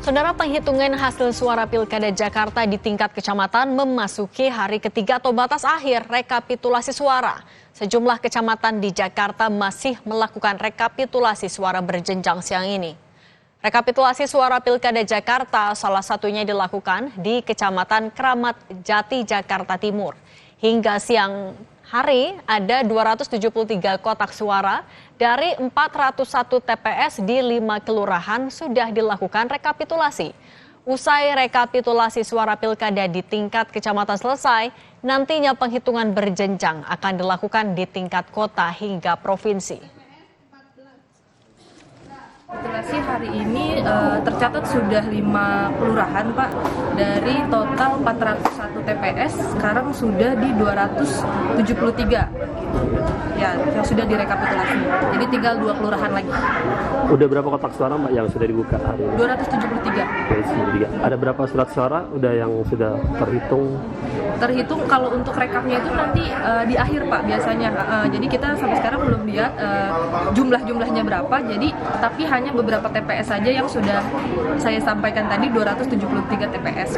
Saudara, penghitungan hasil suara Pilkada Jakarta di tingkat kecamatan memasuki hari ketiga atau batas akhir rekapitulasi suara. Sejumlah kecamatan di Jakarta masih melakukan rekapitulasi suara berjenjang siang ini. Rekapitulasi suara Pilkada Jakarta salah satunya dilakukan di Kecamatan Kramat Jati, Jakarta Timur. Hingga siang hari ada 273 kotak suara dari 401 TPS di 5 kelurahan sudah dilakukan rekapitulasi. Usai rekapitulasi suara Pilkada di tingkat kecamatan selesai, nantinya penghitungan berjenjang akan dilakukan di tingkat kota hingga provinsi. Rekapitulasi hari ini tercatat sudah 5 kelurahan, Pak. Dari total 401 TPS, sekarang sudah di 273 ya yang sudah direkapitulasi. Jadi tinggal 2 kelurahan lagi. Udah berapa kotak suara, Mbak, yang sudah dibuka hari ini? 273. Ada berapa surat suara udah yang sudah terhitung? Terhitung kalau untuk rekapnya itu nanti di akhir, Pak, biasanya. Jadi kita sampai sekarang belum lihat jumlahnya berapa. Jadi tapi hanya beberapa TPS saja yang sudah saya sampaikan tadi, 273 TPS.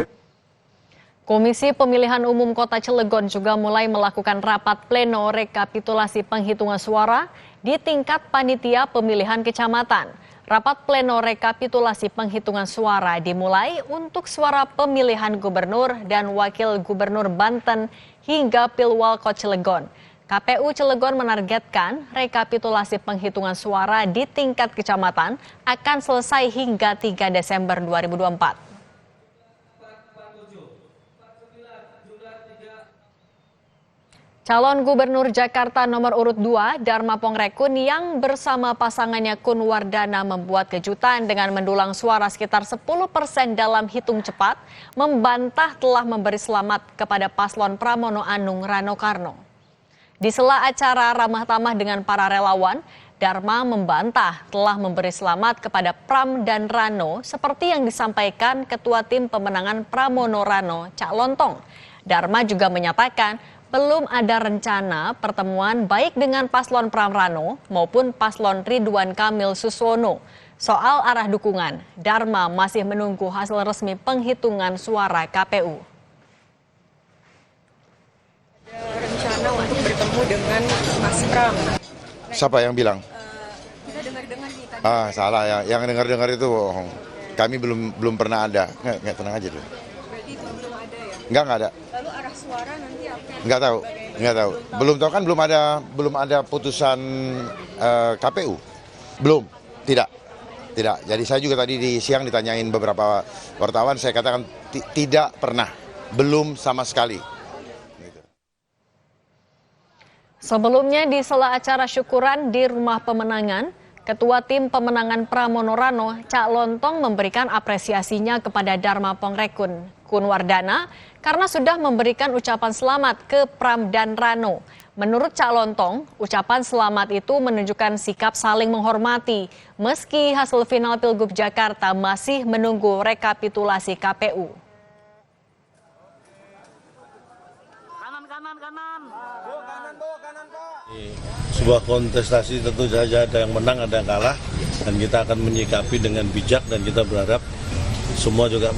Komisi Pemilihan Umum Kota Cilegon juga mulai melakukan rapat pleno rekapitulasi penghitungan suara di tingkat panitia pemilihan kecamatan. Rapat pleno rekapitulasi penghitungan suara dimulai untuk suara pemilihan gubernur dan wakil gubernur Banten hingga Pilwalkot Cilegon. KPU Cilegon menargetkan rekapitulasi penghitungan suara di tingkat kecamatan akan selesai hingga 3 Desember 2024. Calon Gubernur Jakarta nomor urut 2, Dharma Pongrekun yang bersama pasangannya Kun Wardana membuat kejutan dengan mendulang suara sekitar 10% dalam hitung cepat, membantah telah memberi selamat kepada paslon Pramono Anung Rano Karno. Di sela acara ramah tamah dengan para relawan, Dharma membantah telah memberi selamat kepada Pram dan Rano seperti yang disampaikan Ketua Tim Pemenangan Pramono Rano, Cak Lontong. Dharma juga menyatakan belum ada rencana pertemuan baik dengan paslon Pram Rano maupun paslon Ridwan Kamil Suswono. Soal arah dukungan, Dharma masih menunggu hasil resmi penghitungan suara KPU. Ada rencana untuk bertemu dengan Mas Pram. Siapa yang bilang? Kita dengar-dengar nih tadi. Salah ya. Yang dengar-dengar itu bohong. Kami belum pernah ada. Nggak tenang aja dulu. Berarti itu belum ada ya? Nggak ada. Lalu arah suara nanti apa? Nggak tahu. Belum tahu kan belum ada putusan KPU. Belum. Tidak. Jadi saya juga tadi di siang ditanyain beberapa wartawan, saya katakan tidak pernah. Belum sama sekali. Sebelumnya di sela acara syukuran di Rumah Pemenangan, Ketua Tim Pemenangan Pramono Rano, Cak Lontong memberikan apresiasinya kepada Dharma Pongrekun, Kun Wardana, karena sudah memberikan ucapan selamat ke Pram dan Rano. Menurut Cak Lontong, ucapan selamat itu menunjukkan sikap saling menghormati, meski hasil final Pilgub Jakarta masih menunggu rekapitulasi KPU. Sebuah kontestasi tentu saja ada yang menang, ada yang kalah, dan kita akan menyikapi dengan bijak, dan kita berharap semua juga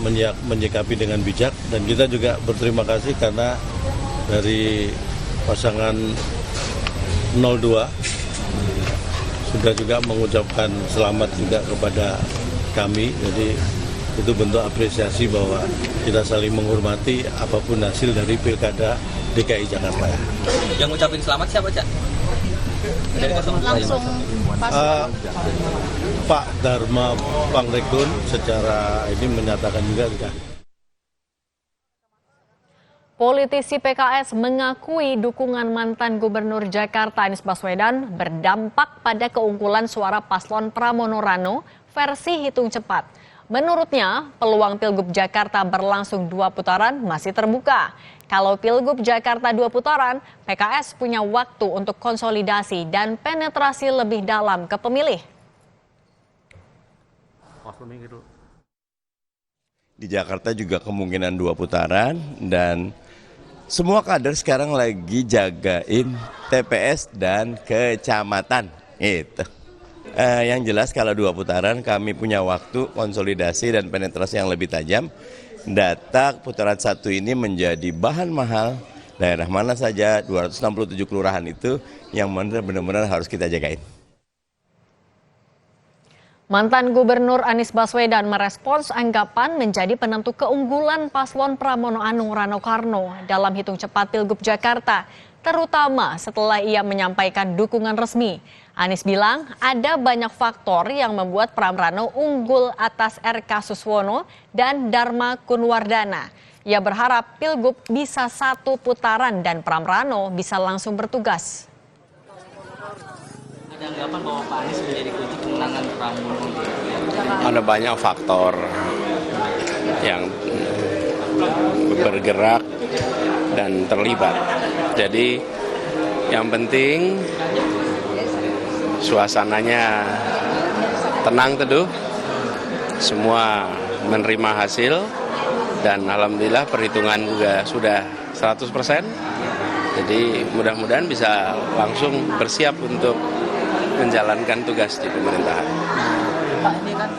menyikapi dengan bijak, dan kita juga berterima kasih karena dari pasangan 02 sudah juga mengucapkan selamat juga kepada kami. Jadi itu bentuk apresiasi bahwa kita saling menghormati apapun hasil dari Pilkada DKI Jakarta. Yang ngucapin selamat siapa, Cak? Dari Langsung Pak Dharma Pongrekun secara ini menyatakan juga tidak. Politisi PKS mengakui dukungan mantan Gubernur Jakarta Anies Baswedan berdampak pada keunggulan suara paslon Pramono Rano versi hitung cepat. Menurutnya, peluang Pilgub Jakarta berlangsung 2 putaran masih terbuka. Kalau Pilgub Jakarta 2 putaran, PKS punya waktu untuk konsolidasi dan penetrasi lebih dalam ke pemilih. Di Jakarta juga kemungkinan 2 putaran, dan semua kader sekarang lagi jagain TPS dan kecamatan. Itu. Yang jelas kalau 2 putaran kami punya waktu konsolidasi dan penetrasi yang lebih tajam. Data putaran 1 ini menjadi bahan mahal. Daerah mana saja 267 kelurahan itu yang benar-benar harus kita jagain. Mantan Gubernur Anies Baswedan merespons anggapan menjadi penentu keunggulan paslon Pramono Anung Rano Karno dalam hitung cepat Pilgub Jakarta, terutama setelah ia menyampaikan dukungan resmi. Anies bilang ada banyak faktor yang membuat Pram Rano unggul atas RK Suswono dan Dharma Kunwardana. Ia berharap Pilgub bisa 1 putaran dan Pram Rano bisa langsung bertugas. Ada anggapan bahwa Pak Anies menjadi kunci kemenangan Pramono. Ada banyak faktor yang bergerak dan terlibat. Jadi yang penting suasananya tenang teduh, semua menerima hasil dan alhamdulillah perhitungan juga sudah 100%. Jadi mudah-mudahan bisa langsung bersiap untuk menjalankan tugas di pemerintahan. Pak, ini kan